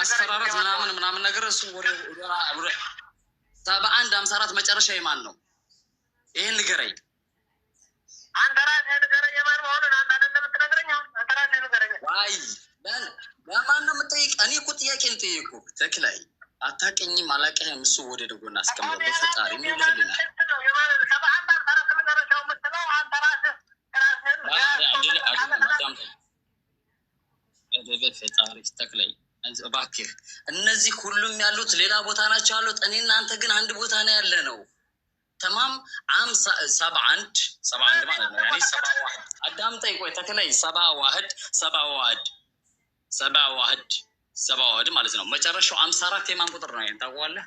ማስፈራራት ምናምን ነገር እሱ ወደ 7154 መጨረሻ የማን ነው? ይሄን ንገረኝ። አንተ ራስህ ንገረኝ የማን መሆኑን። አንተ አይደለም የምትነግረኝ፣ አንተ ራስህ ንገረኝ። ዋይ ለማን ነው የምጠይቅ? እኔ እኮ ጥያቄ ነው ጠየቅኩ። ተክላይ አታውቅኝም፣ አላውቅህም። እሱ ወደ ደጎና አስቀምጠው። በፈጣሪ ምን ይልልናል? በፈጣሪ ተክላይ እባክህ፣ እነዚህ ሁሉም ያሉት ሌላ ቦታ ናቸው ያሉት። እኔና አንተ ግን አንድ ቦታ ነው ያለ ነው። ተማም 71 ማለት ነው። ያኔ 71 አዳምጠኝ። ቆይ ተክላይ 71 ማለት ነው። መጨረሻው 54 የማን ቁጥር ነው? ይሄን ታውቀዋለህ?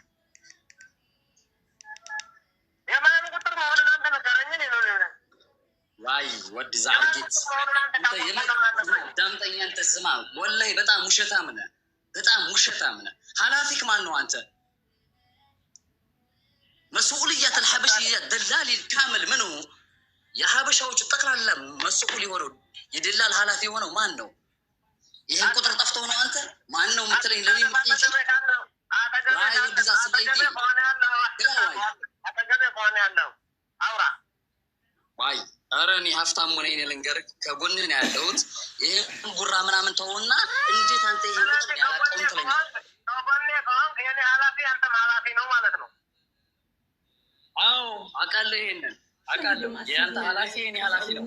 የማን ቁጥር ነው? አንተ ነገረኝ ነው ነው ዋይ ወድ ዛርጊት አዳምጠኝ። አንተ ስማ፣ ወላሂ በጣም ውሸታም ነህ፣ በጣም ውሸታም ነህ። ኃላፊክ ማን ነው አንተ? مسؤولية الحبشية دلال الكامل منه يا حبشة وتقرأ لا مسؤول يورو يدلال هالاتي هنا ما إنه ይሄን ቁጥር ጠፍተው ነው አንተ ማን ነው የምትለኝ? ለኔ ምጥይቅ ላይ ወድዛ ስለይቲ ዋይ ኧረ እኔ ሀብታሙ ነኝ ልንገርህ፣ ከጎንህ ነው ያለሁት። ይሄን ጉራ ምናምን ተውና እንዴት አንተ ይሄን ቁጥር ያላቀም ትለኛለህ? የኔ ኃላፊ አንተም ኃላፊ ነው ማለት ነው። አዎ አውቃለሁ፣ ይሄንን አውቃለሁ። የአንተ ኃላፊ የኔ ኃላፊ ነው።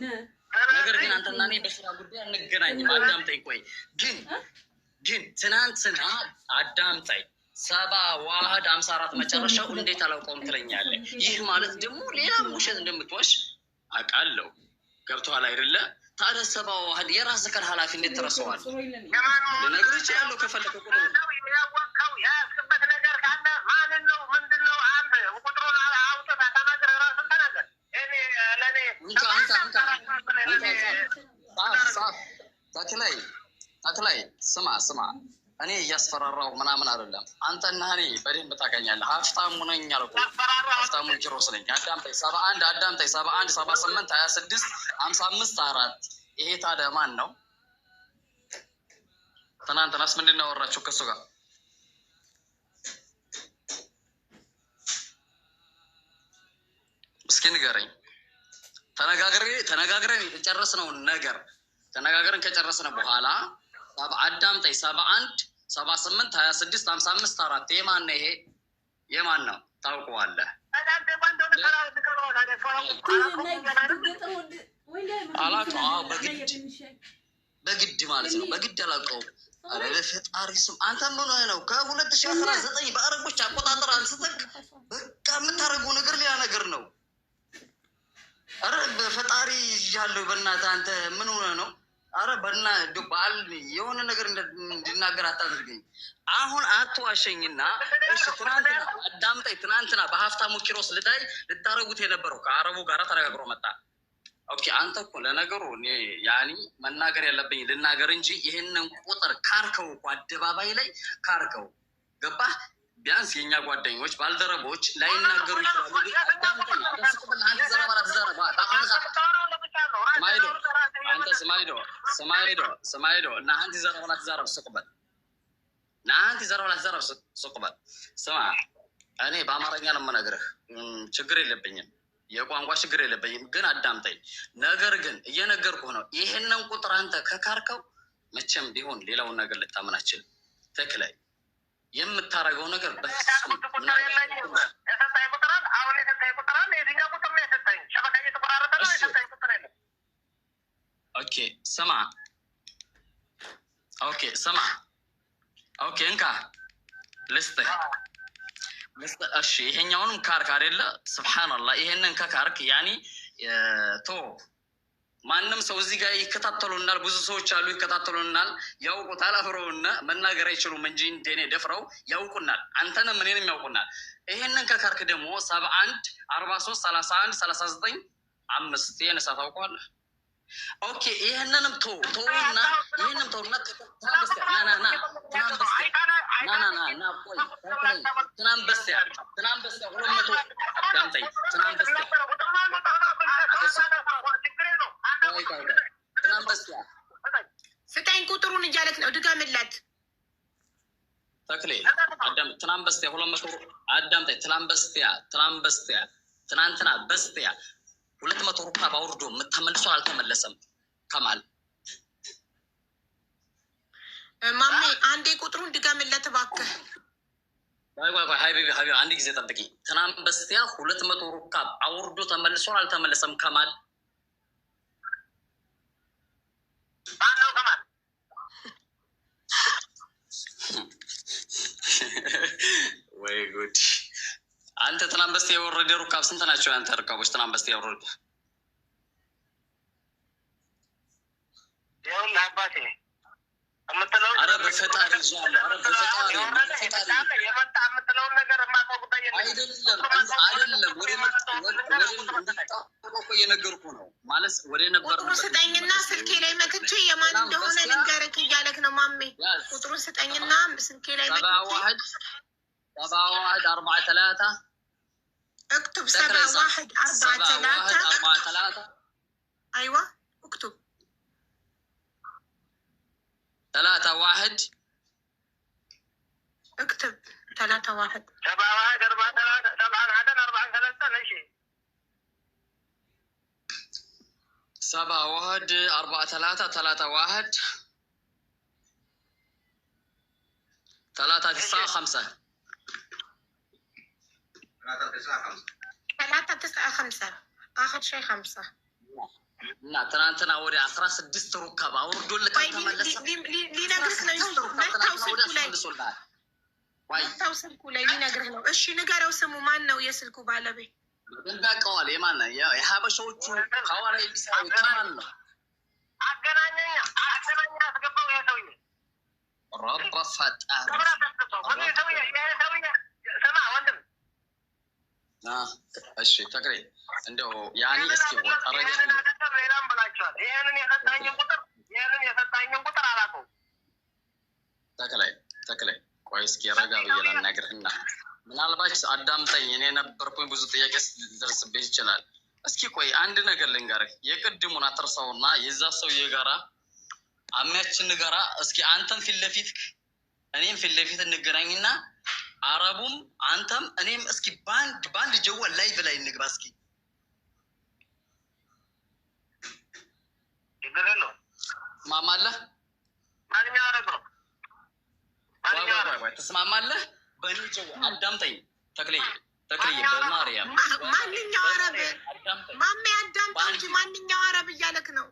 ነገር ግን አንተና እኔ በስራ ጉዳይ አንገናኝም። አዳምጠኝ። ቆይ ግን ትናንትና አዳምጠኝ 7154 መጨረሻው እንዴት አላውቀውም ትለኛለህ? ይህ ማለት ደግሞ ሌላ ውሸት እንደምትዋሽ አውቃለሁ። ገብቶሃል አይደለ? ታዲያ 71 የራስህን ኃላፊ እንዴት ትረሳዋለህ? ልነግርህ እችላለሁ ከፈለክ ቁጥሩ ያወቅኸው ያስክበት ነገር ካለ ማንን ነው ምንድን ነው? አንተ ቁጥሩን አውጥተህ ተናግረህ ራስን ተናገር። እኔ ለኔ ተክላይ ስማ፣ እኔ እያስፈራራሁ ምናምን አይደለም። አንተና እኔ በደንብ ታውቀኛለህ። ሀብታሙ ነኝ አልኩህ። ሀብታሙ ኪሮስ ነኝ። አዳምጠኝ። 71 78 26 55 4 ይሄ ታዲያ ማን ነው? ትናንትናስ ምንድን ነው ያወራችሁ ከእሱ ጋር? እስኪ ንገረኝ። ተነጋግረን የጨረስነውን ነገር ተነጋግረን ከጨረስነ በኋላ አዳምጠኝ። 71 78 26 55 4 የማን ነው? ይሄ የማን ነው? ታውቀዋለህ? አላውቀውም። በግድ ማለት ነው። በግድ አላውቀውም። ኧረ በፈጣሪ ስም አንተ ምን ሆነህ ነው? ከ2019 በአረቦች አቆጣጠር አንስተህ በቃ የምታደርገው ነገር ሌላ ነገር ነው። ኧረ በፈጣሪ ያለው በእናትህ አንተ ምን ሆነህ ነው? ኧረ በእናትህ በዓል የሆነ ነገር እንድናገር አታድርገኝ። አሁን አትዋሸኝና እሺ፣ ትናንትና አዳምጠኝ። ትናንትና በሀብታሙ ኪሮስ ልታረጉት የነበረው ከአረቡ ጋር ተነጋግሮ መጣ። ኦኬ፣ አንተ እኮ ለነገሩ እኔ ያኒ መናገር ያለብኝ ልናገር እንጂ ይህንን ቁጥር ካርከው እኮ አደባባይ ላይ ካርከው፣ ገባህ? ቢያንስ የእኛ ጓደኞች ባልደረቦች ላይናገሩ ይችላሉ። ስማይዶ እና አንተ ዘረባላ ትዛረብ ስቅበት ስቅበት። ስማ፣ እኔ በአማርኛ ነው የምነግርህ። ችግር የለብኝም፣ የቋንቋ ችግር የለብኝም። ግን አዳምጠኝ። ነገር ግን እየነገርኩህ ነው። ይሄንን ቁጥር አንተ ከካርከው መቼም ቢሆን ሌላውን ነገር ልታምን አትችልም። ተክላይ የምታረገው ነገር በፍጹም ኦኬ እንካ ልስጥህ። እሺ ይሄኛውንም ካርክ አይደለ? ስብሓንላህ። ይሄንን ከካርክ ያኒ ቶ ማንም ሰው እዚህ ጋር ይከታተሉናል። ብዙ ሰዎች አሉ ይከታተሉናል፣ ያውቁታል። አፍረውና መናገር አይችሉም እንጂ እንደኔ ደፍረው ያውቁናል። አንተንም እኔንም ያውቁናል። ይሄንን ከካርክ ደግሞ 71 43 31 39 5 የነሳ ታውቀዋለህ። ኦኬ ይሄንንም ተውና ይሄንም ተውና ስጠኝ ቁጥሩን እያለት ነው። ድገምለት ተክሌ አዳም ትናንት በስቲያ 200 አዳም ትናንትና በስቲያ 200 ሩካብ አውርዶ ተመልሶ አልተመለሰም። ከማል ማሜ አንዴ ቁጥሩን ድገምለት እባክህ። ቆይ ሀቢቢ አንድ ጊዜ ጠብቂ። ትናንት በስቲያ 200 ሩካብ አውርዶ ተመልሶ አልተመለሰም። ከማል ወይ ጉድ! አንተ ትናንት በስቲያ የወረደ ሩካብ ስንት ናቸው? አንተ ሩካቦች ትናንት በስቲያ የወረዱ አባቴ አረ በፈጣሪ ይዟል። አረ በፈጣሪ የመጣ የምትለውን ነገር የማውቀው ጉዳይ አይደለም። ወደ እየነገርኩ ነው ማለት ወደ ነበር ቁጥሩ ስጠኝና ስልኬ ላይ መክቼ የማን እንደሆነ ልንገርህ እያለክ ነው ማሜ። ቁጥሩ ስጠኝና ስልኬ ላይ መክቼ 7143 اكتب 7143 ايوه اكتب 31 اكتب 31 395 اخر شيء 5 እና ትናንትና ወደ 16 ሩካብ አውርዶልህ ተመለሰ። ሊነግርህ ነው ስልኩ ላይ ሊነግርህ ነው። እሺ ንገረው። ስሙ ማን ነው? የስልኩ ባለቤት እንዳውቀዋል። የማን ነው? የሀበሻዎቹ ሐዋርያ የሚሰራው ከማን ነው? አገናኘኛ አስገባው። ይሄ ሰውዬ ረባ ፈጣሪ ስማ ወንድም። እሺ ተክሬ እንደው ያኔ እስኪ ሌላም ብላችኋል። ይህንን የሰጣኝን ቁጥር አላውቀውም። ተክላይ ቆይ እስኪ ረጋ ብዬ ላናግርህና ምናልባት አዳምጠኝ። እኔ ነበርኩኝ ብዙ ጥያቄ ሊደርስብህ ይችላል። እስኪ ቆይ አንድ ነገር ልንገርህ። የቅድሙን አትርሳውና የዛ ሰውዬ ጋራ አሚያችን ጋራ እስኪ አንተም ፊት ለፊት እኔም ፊት ለፊት እንገናኝና አረቡም አንተም እኔም እስኪ ባንድ ጀዋል ላይቭ ላይ እንግባ እስኪ። ትስማማለህ? ማንኛው አረብ ነው? ትስማማለህ? በእኔ ጀዋል አዳምጠኝ ተክልዬ በማርያም ማንኛው አረብ ማሜ አዳምጠው እንጂ ማንኛው አረብ እያለክ ነው?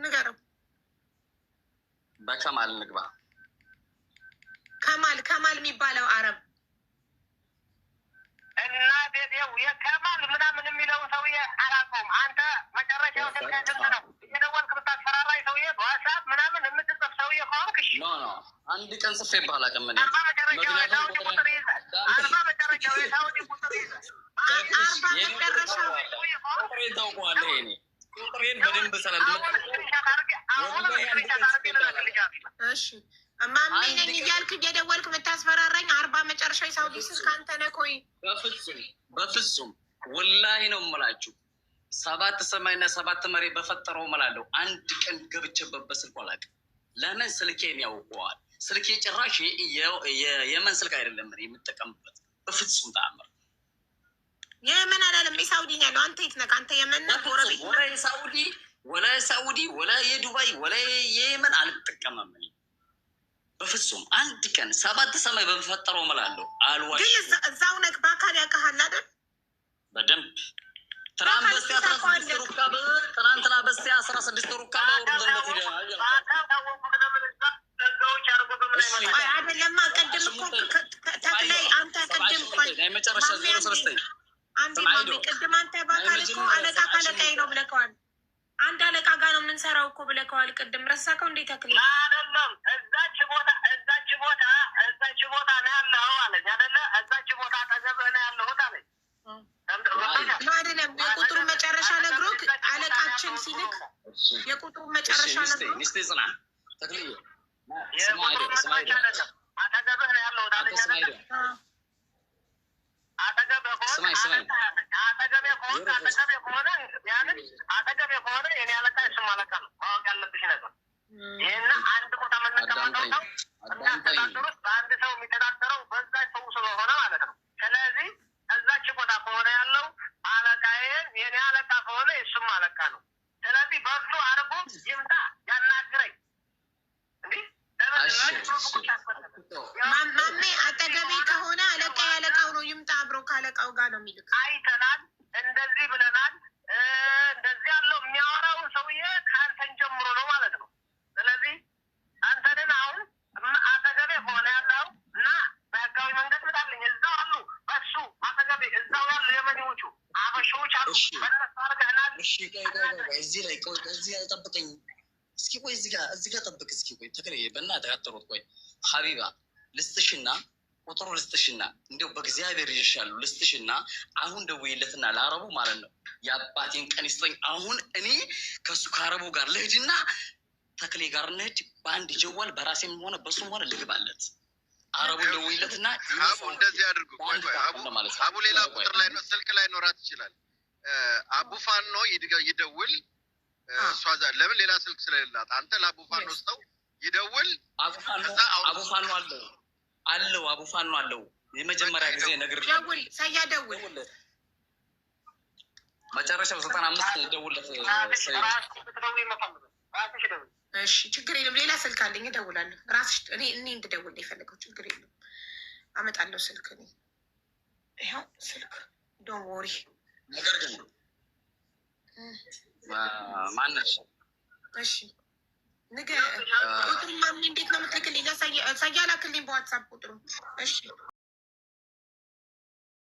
ንገረው። በከማል እንግባ። ከማል የሚባለው አረብ እና ቤቴው የከማል ምናምን የሚለውን ሰውዬ አላውቀውም። አንተ መጨረሻው ስልክ ስንት ነው? እየደወልክ ብታስፈራራኝ ሰውዬ በዋትስአፕ ምናምን የምትጽፍ ሰውዬ ከሆንክ እሺ። አንድ ቀን ጽፌ ባላውቅም እኔ መጨረሻው የሳውዲ ቁጥር ይዘህ መጨረሻው የሳውዲ ቁጥር ይዘህ መጨረሻው ቁጥሬን ታውቀዋለህ። እኔ ቁጥሬን በደንብ እሺ ማሜ ነኝ እያልክ እየደወልክ ብታስፈራራኝ 40 መጨረሻው የሳውዲ ስልክ አንተ ነህ። ቆይ በፍጹም ወላሂ ነው የምላችሁ። 7 ሰማይና 7 መሬት በፈጠረው እምላለሁ። አንድ ቀን ገብቼበት በስልኩ አላውቅም። ለምን ስልኬን ያውቀዋል። ስልኬ ጭራሽ የመን ስልክ አይደለም የምጠቀምበት በፍጹም ተአምር። የመን አላለም የሳውዲ ያለው። አንተ የት ነህ? አንተ የመን ነህ? ጎረቤት ወላ ሳውዲ ወላ የዱባይ ወላ የየመን አልጠቀምም በፍጹም። አንድ ቀን 7 ሰማይ በፈጠረው እምላለሁ። አልዋሽ ግን እዛው ነህ። በአካል ያውቃሃል አይደል? በደንብ ትናንትና በስቲያ 16 ሩካብ ትናንትና በስቲያ 16 ሩካብ አውርዶለት ሄደናል። አይደለማ ቅድም እኮ ተክላይ አንተ ቅድም መጨረሻ 03 አንዴ ማሜ ቅድም አንተ በአካል እኮ አለቃ ካለቃዬ ነው ብለከዋል። አንድ አለቃ ጋር ነው የምንሰራው እኮ ብለከዋል። ቅድም ረሳከው እንዴ ተክላይ? አይደለም እዛች ቦታ ነው ያለው አለኝ አይደለ? እዛች ቦታ አጠገብህ ነው ያለሁት አለኝ። አይደለም የቁጥሩ መጨረሻ ነግሮክ አለቃችን ሲልክ የቁጥሩ መጨረሻ ነግሮክ ተክልዬ አጠገብህ ነው ያለሁት አለኝ አይደለ? አጠገቤ ከሆነ የኔ አለቃ እሱም አለቃ ነው። ማወቅ ያለብሽ ነገር ይህን አንድ ቦታ የምንቀመጠው ሰው በአንድ ሰው የሚተዳደር ማሜ አጠገቤ ከሆነ አለቃ ያለቃው ነው ይምጣ፣ አብሮ ካለቃው ጋር ነው የሚልክ። አይተናል፣ እንደዚህ ብለናል። እንደዚህ ያለው የሚያወራውን ሰውዬ ከአንተን ጀምሮ ነው ማለት ነው። ስለዚህ አንተንን አሁን አጠገቤ ሆነ ያለው እና በህጋዊ መንገድ ምጣልኝ። እዛው አሉ በሱ አጠገቤ እዛው ያሉ የመኒዎቹ አበሾች አሉ። በነሱ አርገህናል። እዚህ ላይ ቆይ፣ እዚህ ላይ ጠብቀኝ እስኪ። ቆይ እዚህ ጋር ጠብቅ እስኪ። ቆይ ተከለ በእናትህ አትሮጥ። ቆይ ሀቢባ ልስጥሽና ቁጥሩ ልስጥሽና እንዲያው በእግዚአብሔር ይሻሉ ልስጥሽና አሁን ደውይለትና ለአረቡ ማለት ነው የአባቴን ቀን ይስጠኝ። አሁን እኔ ከሱ ከአረቡ ጋር ልሂድና ተክሌ ጋር እንሂድ። በአንድ ጀዋል በራሴም ሆነ በሱም ሆነ ልግባለት። አረቡ ደውይለትና አቡ እንደዚህ አድርጉ። አቡ ሌላ ቁጥር ላይ ነው ስልክ ላይ ኖራት ይችላል። አቡ ፋኖ ይደውል። እሷ ለምን ሌላ ስልክ ስለሌላት አንተ ለአቡ ፋኖ ስጠው ይደውል። አቡ ፋኖ አለው አቡ ፋኖ አለው። የመጀመሪያ ጊዜ ነገር ደውል ሰያ ደውል መጨረሻው 95 ደውልለት። እሺ ችግር የለም። ሌላ ስልክ አለኝ እደውላለሁ። ራስሽ እኔ እንድደውል የፈለገው ችግር የለም። አመጣለሁ ስልክ እኔ ይኸው ስልክ ዶንት ወሪ። ነገር ግን ማነሽ? እሺ ነገ ቁጥሩ ማምን እንዴት ነው የምትልክልኝ? ሰያ ላክልኝ በዋትሳፕ ቁጥሩ። እሺ